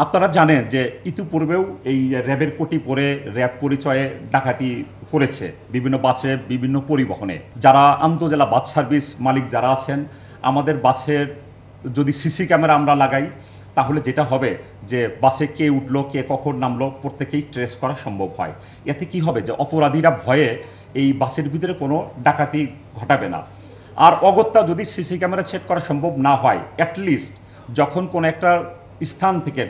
আপনারা জানেন যে ইতিপূর্বেও এই র্যাবের কোটি পরে র্যাব পরিচয়ে ডাকাতি করেছে বিভিন্ন বাসে, বিভিন্ন পরিবহনে। যারা আন্তজেলা বাস সার্ভিস মালিক যারা আছেন, আমাদের বাসের যদি সিসি ক্যামেরা আমরা লাগাই, তাহলে যেটা হবে যে বাসে কে উঠলো, কে কখন নামলো, প্রত্যেকেই ট্রেস করা সম্ভব হয়। এতে কি হবে যে অপরাধীরা ভয়ে এই বাসের ভিতরে কোনো ডাকাতি ঘটাবে না। আর অগত্যা যদি সিসি ক্যামেরা সেট করা সম্ভব না হয়, অ্যাটলিস্ট যখন কোনো একটা স্থান থেকে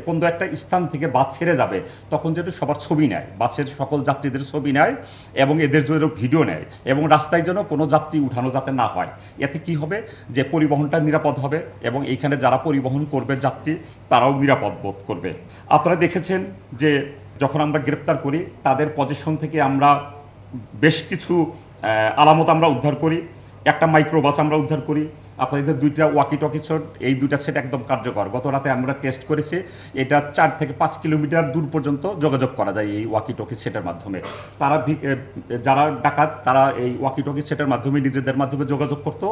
কোনো একটা স্থান থেকে বাস ছেড়ে যাবে, তখন যেন সবার ছবি নেয়, বাসের সকল যাত্রীদের ছবি নেয় এবং এদের জন্য ভিডিও নেয়, এবং রাস্তায় যেন কোনো যাত্রী উঠানো যাতে না হয়। এতে কি হবে যে পরিবহনটা নিরাপদ হবে এবং এইখানে যারা পরিবহন করবে যাত্রী, তারাও নিরাপদ বোধ করবে। আপনারা দেখেছেন যে যখন আমরা গ্রেপ্তার করি, তাদের পজিশন থেকে আমরা বেশ কিছু আলামত আমরা উদ্ধার করি। একটা মাইক্রোবাস আমরা উদ্ধার করি। আপনাদের দুইটা ওয়াকি টকি সেট, এই দুইটা সেট একদম কার্যকর। গত রাতে আমরা টেস্ট করেছি, এটা 4 থেকে 5 কিলোমিটার দূর পর্যন্ত যোগাযোগ করা যায় এই ওয়াকি টকি সেটের মাধ্যমে। তারা যারা ডাকাত, তারা এই ওয়াকি টকি সেটের মাধ্যমে নিজেদের মাধ্যমে যোগাযোগ করতো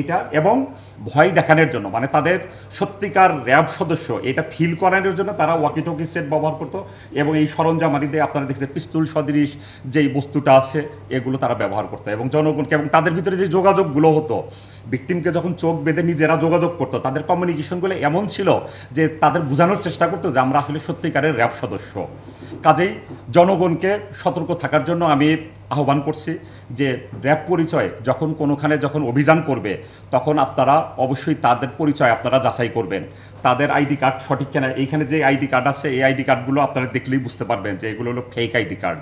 এটা, এবং ভয় দেখানোর জন্য, মানে তাদের সত্যিকার র্যাব সদস্য এটা ফিল করানোর জন্য তারা ওয়াকি টকি সেট ব্যবহার করতো। এবং এই সরঞ্জামারিতে আপনারা দেখছেন পিস্তল সদৃশ যেই বস্তুটা আছে, এগুলো তারা ব্যবহার করতো এবং জনগণকে, এবং তাদের ভিতরে যে যোগাযোগগুলো হতো, ভিকটিমকে যখন চোখ বেঁধে নিজেরা যোগাযোগ করতো, তাদের কমিউনিকেশনগুলো এমন ছিল যে তাদের বোঝানোর চেষ্টা করতো যে আমরা আসলে সত্যিকারের র্যাব সদস্য। কাজেই জনগণকে সতর্ক থাকার জন্য আমি আহ্বান করছি যে র্যাব পরিচয় যখন কোনোখানে যখন অভিযান করবে, তখন আপনারা অবশ্যই তাদের পরিচয় আপনারা যাচাই করবেন, তাদের আইডি কার্ড সঠিক কিনা। এইখানে যে আইডি কার্ড আছে, এই আইডি কার্ডগুলো আপনারা দেখলেই বুঝতে পারবেন যে এগুলো হলো ফেক আইডি কার্ড।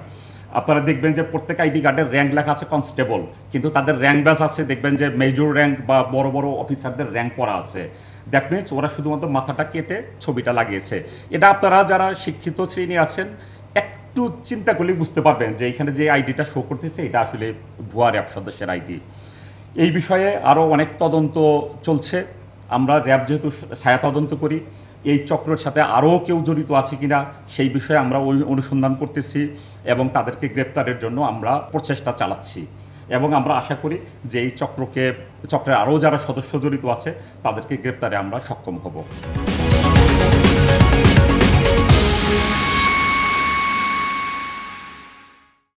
আপনারা দেখবেন যে প্রত্যেক আইডি কার্ডের র্যাঙ্ক লেখা আছে কনস্টেবল, কিন্তু তাদের র্যাঙ্ক ব্যাচ আছে, দেখবেন যে মেজর র্যাঙ্ক বা বড় বড় অফিসারদের র্যাঙ্ক পড়া আছে। দ্যাট মিনস ওরা শুধুমাত্র মাথাটা কেটে ছবিটা লাগিয়েছে। এটা আপনারা যারা শিক্ষিত শ্রেণী আছেন, একটু চিন্তা করলেই বুঝতে পারবেন যে এখানে যে আইডিটা শো করতেছে, এটা আসলে ভুয়া র্যাব সদস্যের আইডি। এই বিষয়ে আরও অনেক তদন্ত চলছে। আমরা র্যাব যেহেতু ছায়া তদন্ত করি, এই চক্রের সাথে আরও কেউ জড়িত আছে কিনা সেই বিষয়ে আমরা অনুসন্ধান করতেছি এবং তাদেরকে গ্রেপ্তারের জন্য আমরা প্রচেষ্টা চালাচ্ছি। এবং আমরা আশা করি যে এই চক্রের আরও যারা সদস্য জড়িত আছে, তাদেরকে গ্রেপ্তারে আমরা সক্ষম হব।